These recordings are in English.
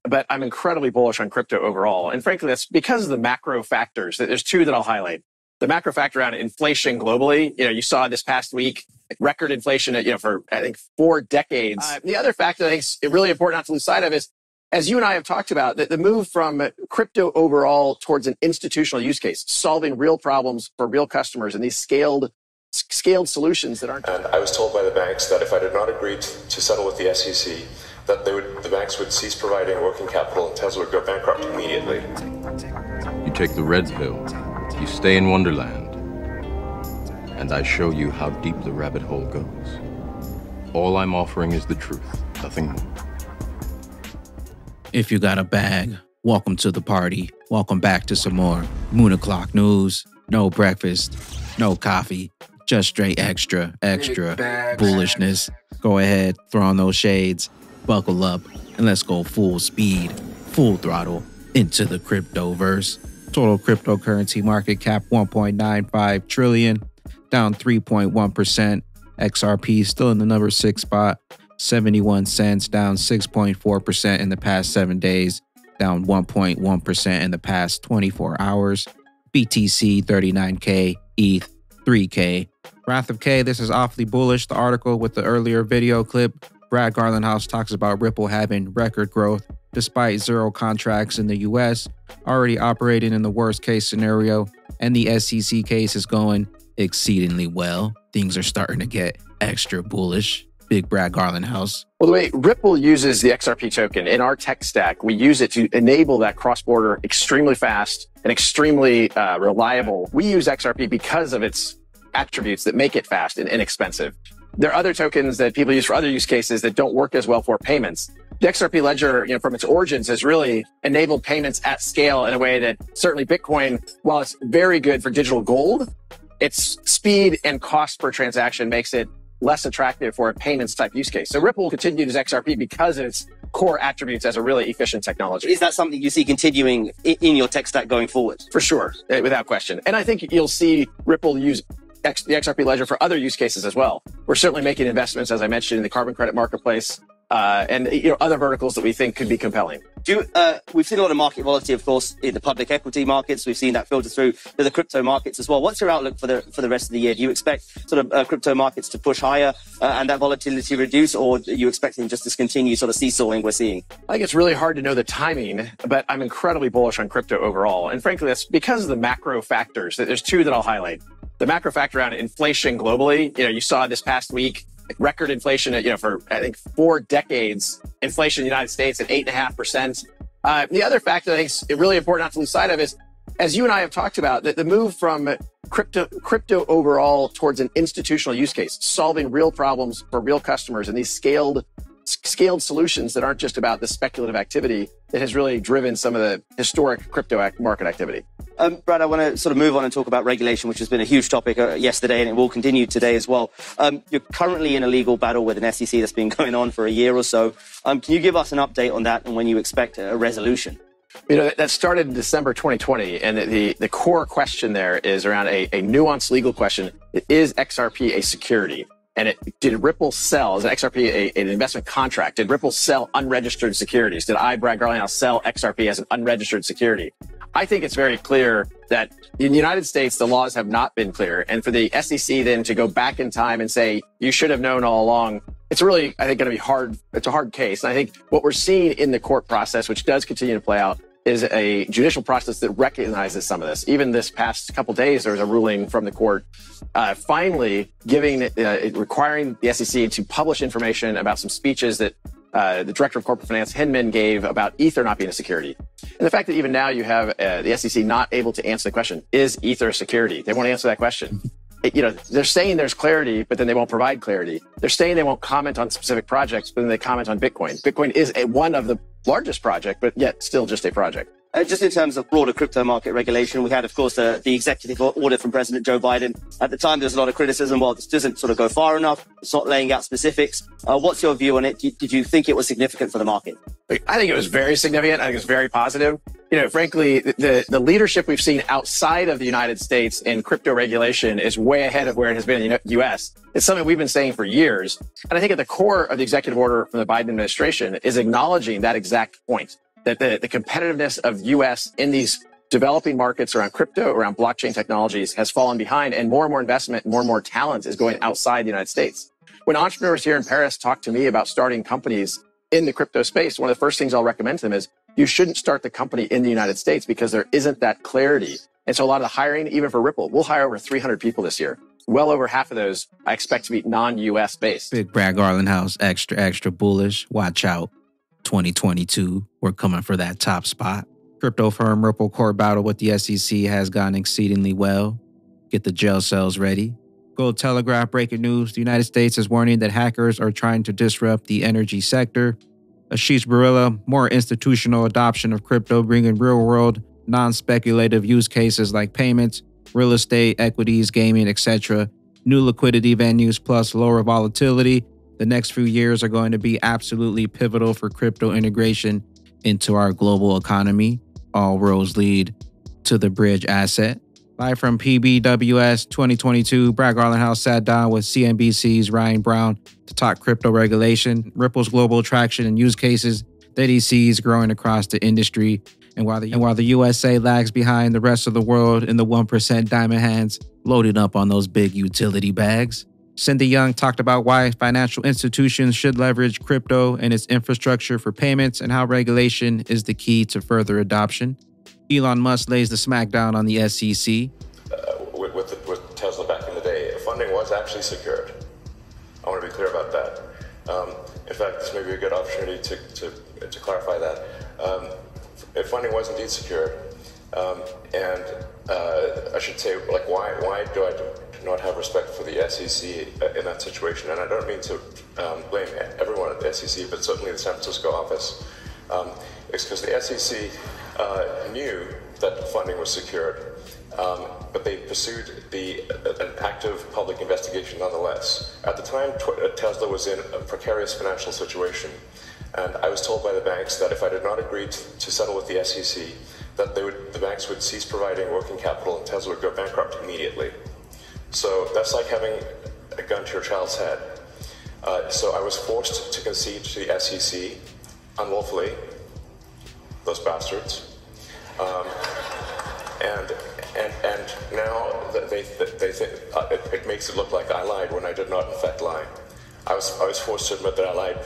but I'm incredibly bullish on crypto overall. And frankly, that's because of the macro factors. There's two that I'll highlight. The macro factor around inflation globally. You saw this past week, record inflation, for, I think, 4 decades. The other factor I think is really important not to lose sight of is, as you and I have talked about, the move from crypto overall towards an institutional use case, solving real problems for real customers and these scaled solutions that aren't. And I was told by the banks that if I did not agree to settle with the SEC, that the banks would cease providing working capital and Tesla would go bankrupt immediately. You take the red pill, you stay in Wonderland, and I show you how deep the rabbit hole goes. All I'm offering is the truth, nothing more. If you got a bag, welcome to the party. Welcome back to some more Moon o'clock news. No breakfast, no coffee, just straight extra bullishness. Go ahead, throw on those shades, buckle up, and let's go full speed, full throttle into the cryptoverse. Total cryptocurrency market cap 1.95 trillion, down 3.1%. XRP still in the number 6 spot, 71 cents, down 6.4% in the past 7 days, down 1.1% in the past 24 hours. BTC 39K, ETH 3K. Wrath of K, this is awfully bullish. The article with the earlier video clip. Brad Garlinghouse talks about Ripple having record growth despite 0 contracts in the US, already operating in the worst case scenario, and the SEC case is going exceedingly well. Things are starting to get extra bullish. Big Brad Garlinghouse. Well, the way Ripple uses the XRP token in our tech stack, we use it to enable that cross-border extremely fast and extremely reliable. We use XRP because of its attributes that make it fast and inexpensive. There are other tokens that people use for other use cases that don't work as well for payments. The XRP ledger, from its origins, has really enabled payments at scale in a way that certainly Bitcoin, while it's very good for digital gold, its speed and cost per transaction makes it less attractive for a payments type use case. So Ripple will continue to use XRP because of its core attributes as a really efficient technology. Is that something you see continuing in your tech stack going forward? For sure, without question. And I think you'll see Ripple use the XRP ledger for other use cases as well. We're certainly making investments, as I mentioned, in the carbon credit marketplace and other verticals that we think could be compelling. We've seen a lot of market volatility, of course, in the public equity markets. We've seen that filter through to the crypto markets as well. What's your outlook for the rest of the year? Do you expect sort of crypto markets to push higher and that volatility reduce, or are you expecting just this continued sort of seesawing we're seeing? I think it's really hard to know the timing, but I'm incredibly bullish on crypto overall. And frankly, that's because of the macro factors. There's two that I'll highlight. The macro factor around inflation globally. You saw this past week, record inflation, for, I think, 4 decades, inflation in the United States at 8.5%. The other factor I think is really important not to lose sight of is, as you and I have talked about, the move from crypto overall towards an institutional use case, solving real problems for real customers and these scaled solutions that aren't just about the speculative activity that has really driven some of the historic crypto market activity. Brad, I want to sort of move on and talk about regulation, which has been a huge topic yesterday, and it will continue today as well. You're currently in a legal battle with an SEC that's been going on for a year or so. Can you give us an update on that and when you expect a resolution? That started in December 2020, and the core question there is around a nuanced legal question. Is XRP a security? And did Ripple sell, as an XRP, an investment contract? Did Ripple sell unregistered securities? Did I, Brad Garlinghouse, sell XRP as an unregistered security? I think it's very clear that in the United States, the laws have not been clear. And for the SEC then to go back in time and say, you should have known all along, it's really, I think, going to be hard. It's a hard case. And I think what we're seeing in the court process, which does continue to play out, is a judicial process that recognizes some of this. Even this past couple of days, there was a ruling from the court finally requiring the SEC to publish information about some speeches that the director of corporate finance, Hinman, gave about Ether not being a security. And the fact that even now you have the SEC not able to answer the question, is Ether a security? They won't answer that question. They're saying there's clarity, but then they won't provide clarity. They're saying they won't comment on specific projects, but then they comment on Bitcoin. Bitcoin is one of the largest project, but yet still just a project. Just in terms of broader crypto market regulation, we had, of course, the executive order from President Joe Biden. At the time, there was a lot of criticism. Well, this doesn't sort of go far enough. It's not laying out specifics. What's your view on it? Did you think it was significant for the market? I think it was very significant. I think it was very positive. frankly, the leadership we've seen outside of the United States in crypto regulation is way ahead of where it has been in the U.S. It's something we've been saying for years. And I think at the core of the executive order from the Biden administration is acknowledging that exact point, that the competitiveness of U.S. in these developing markets around crypto, around blockchain technologies has fallen behind, and more investment, more talent is going outside the United States. When entrepreneurs here in Paris talk to me about starting companies in the crypto space, one of the first things I'll recommend to them is you shouldn't start the company in the United States because there isn't that clarity. And so a lot of the hiring, even for Ripple, we'll hire over 300 people this year. Well over half of those I expect to be non-US based. Big Brad Garlinghouse, extra bullish. Watch out. 2022, we're coming for that top spot. Crypto firm Ripple court battle with the SEC has gone exceedingly well. Get the jail cells ready. Gold Telegraph breaking news. The United States is warning that hackers are trying to disrupt the energy sector. Ashish Barilla, more institutional adoption of crypto, bringing real-world, non-speculative use cases like payments, real estate, equities, gaming, etc. New liquidity venues plus lower volatility. The next few years are going to be absolutely pivotal for crypto integration into our global economy. All roads lead to the bridge asset. Live from PBWS 2022, Brad Garlinghouse sat down with CNBC's Ryan Brown to talk crypto regulation, Ripple's global traction and use cases that he sees growing across the industry. And while the USA lags behind the rest of the world in the 1% diamond hands, loading up on those big utility bags. Cindy Young talked about why financial institutions should leverage crypto and its infrastructure for payments and how regulation is the key to further adoption. Elon Musk lays the smackdown on the SEC. With Tesla back in the day, funding was actually secured. I want to be clear about that. In fact, this may be a good opportunity to clarify that. Funding was indeed secured. And I should say, like, why do I not have respect for the SEC in that situation? And I don't mean to blame everyone at the SEC, but certainly the San Francisco office. It's because the SEC knew that funding was secured, but they pursued an active public investigation nonetheless. At the time, Tesla was in a precarious financial situation, and I was told by the banks that if I did not agree to settle with the SEC, that the banks would cease providing working capital and Tesla would go bankrupt immediately. So that's like having a gun to your child's head. So I was forced to concede to the SEC unlawfully, those bastards. And now they think it makes it look like I lied when I did not in fact lie. I was forced to admit that I lied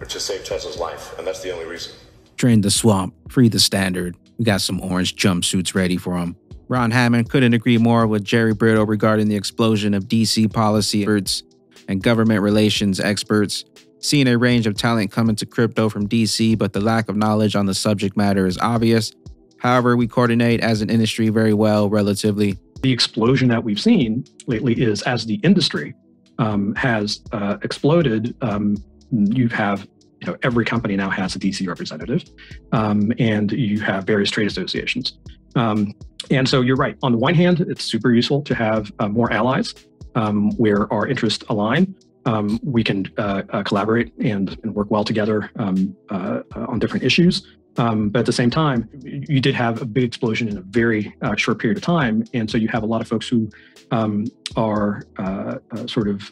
to save Tesla's life, and that's the only reason. Drain the swamp, free the standard. We got some orange jumpsuits ready for him. Ron Hammond couldn't agree more with Jerry Brittle regarding the explosion of DC policy experts and government relations experts. Seeing a range of talent come into crypto from DC, but the lack of knowledge on the subject matter is obvious. However, we coordinate as an industry very well, relatively. The explosion that we've seen lately is as the industry has exploded, you have, every company now has a DC representative, and you have various trade associations. And so you're right. On the one hand, it's super useful to have more allies where our interests align. We can collaborate and work well together on different issues. But at the same time, you did have a big explosion in a very short period of time. And so you have a lot of folks who are sort of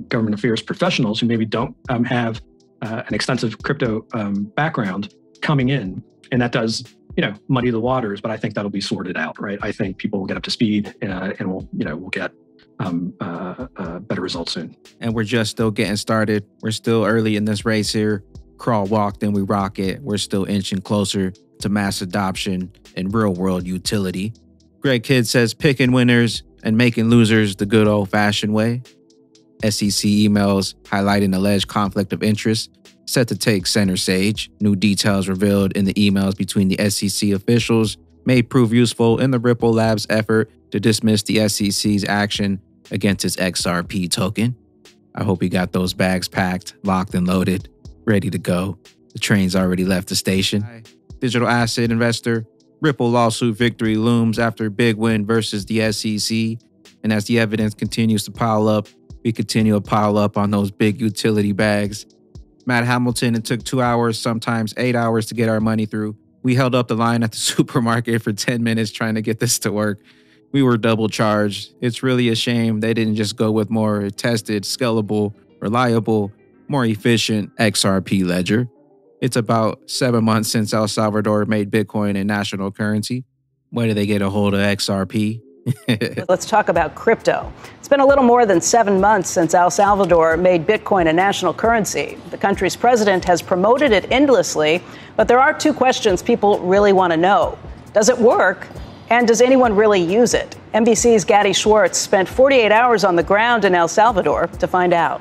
government affairs professionals who maybe don't have an extensive crypto background coming in. And that does, muddy the waters, but I think that'll be sorted out, right? I think people will get up to speed and we'll get better results soon. And we're just still getting started. We're still early in this race here. Crawl, walk, then we rock it. We're still inching closer to mass adoption and real world utility. Greg Kidd says picking winners and making losers the good old fashioned way. SEC emails highlighting alleged conflict of interest set to take center stage. New details revealed in the emails between the SEC officials may prove useful in the Ripple Labs effort to dismiss the SEC's action against its XRP token. I hope you got those bags packed, locked and loaded, ready to go. The train's already left the station. Digital asset investor, Ripple lawsuit victory looms after big win versus the SEC. And as the evidence continues to pile up, we continue to pile up on those big utility bags. Matt Hamilton, it took 2 hours, sometimes 8 hours to get our money through. We held up the line at the supermarket for 10 minutes trying to get this to work. We were double charged. It's really a shame they didn't just go with more tested, scalable, reliable, more efficient XRP ledger. It's about 7 months since El Salvador made Bitcoin a national currency. Where did they get a hold of XRP? Let's talk about crypto. It's been a little more than 7 months since El Salvador made Bitcoin a national currency. The country's president has promoted it endlessly, but there are two questions people really want to know. Does it work? And does anyone really use it? NBC's Gadi Schwartz spent 48 hours on the ground in El Salvador to find out.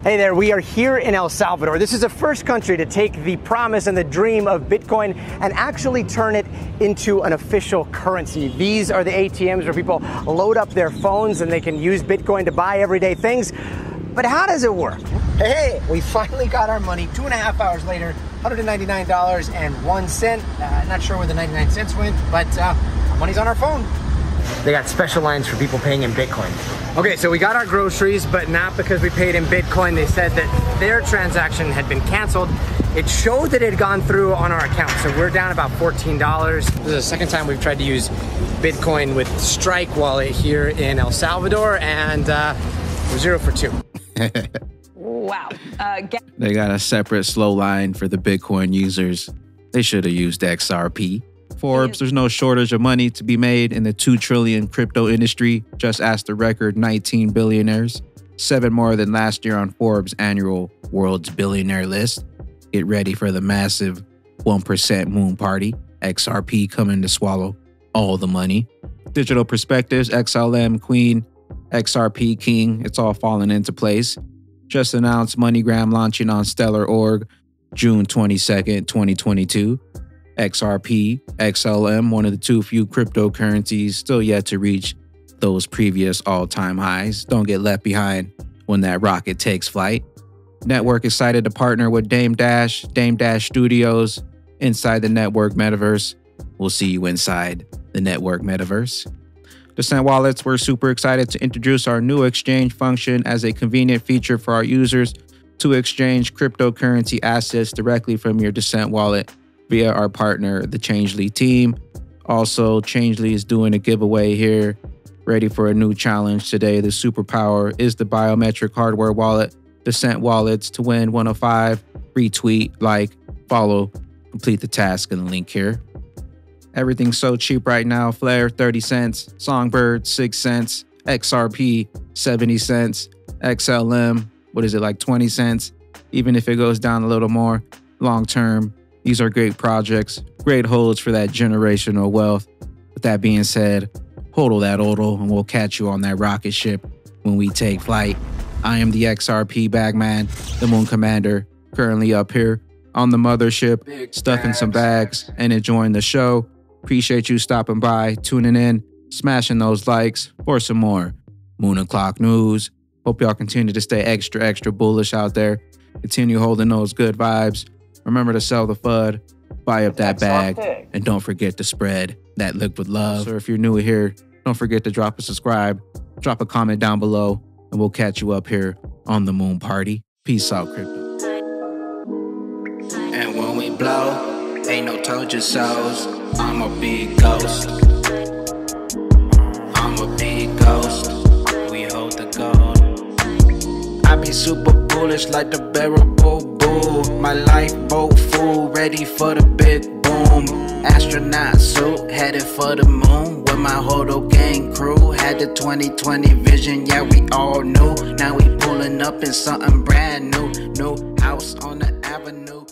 Hey there, we are here in El Salvador. This is the first country to take the promise and the dream of Bitcoin and actually turn it into an official currency. These are the ATMs where people load up their phones and they can use Bitcoin to buy everyday things. But how does it work? Hey, we finally got our money 2.5 hours later, $199.01. Not sure where the 99 cents went, but money's on our phone. They got special lines for people paying in Bitcoin. Okay, so we got our groceries, but not because we paid in Bitcoin. They said that their transaction had been canceled. It showed that it had gone through on our account, so we're down about $14. This is the second time we've tried to use Bitcoin with Strike Wallet here in El Salvador, and we're 0 for 2. Wow. They got a separate slow line for the Bitcoin users. They should have used XRP. Forbes, there's no shortage of money to be made in the $2 trillion crypto industry. Just asked the record 19 billionaires, 7 more than last year on Forbes' annual World's Billionaire list. Get ready for the massive 1% moon party. XRP coming to swallow all the money. Digital perspectives, XLM Queen, XRP King, it's all falling into place. Just announced MoneyGram launching on Stellar.org June 22nd, 2022. XRP, XLM, one of the too few cryptocurrencies still yet to reach those previous all-time highs. Don't get left behind when that rocket takes flight. Network excited to partner with Dame Dash Studios inside the network metaverse. We'll see you inside the network metaverse. Descent Wallets, we're super excited to introduce our new exchange function as a convenient feature for our users to exchange cryptocurrency assets directly from your Descent Wallet via our partner, the Changelly team. Also, Changelly is doing a giveaway here, ready for a new challenge today. The superpower is the biometric hardware wallet, Descent Wallets, to win 105. Retweet, like, follow, complete the task in the link here. Everything's so cheap right now. Flare, 30 cents. Songbird, 6 cents. XRP, 70 cents. XLM, what is it, like 20 cents? Even if it goes down a little more long term, these are great projects, great holds for that generational wealth. With that being said, hodl that hodl, and we'll catch you on that rocket ship when we take flight. I am the XRP Bagman, the Moon Commander, currently up here on the mothership, stuffing some bags and enjoying the show. Appreciate you stopping by, tuning in, smashing those likes for some more Moon O'Clock news. Hope y'all continue to stay extra bullish out there. Continue holding those good vibes. Remember to sell the FUD, buy up that bag, and don't forget to spread that liquid love. So if you're new here, don't forget to drop a subscribe, drop a comment down below, and we'll catch you up here on the Moon Party. Peace out, crypto. And when we blow, ain't no told you so's. I'm a big ghost. I'm a big ghost. We hold the gold. I be super bullish like the bearable bull. My lifeboat full, ready for the big boom. Astronaut suit, headed for the moon. With my HODL gang crew, had the 2020 vision, yeah we all knew. Now we pulling up in something brand new. New house on the avenue.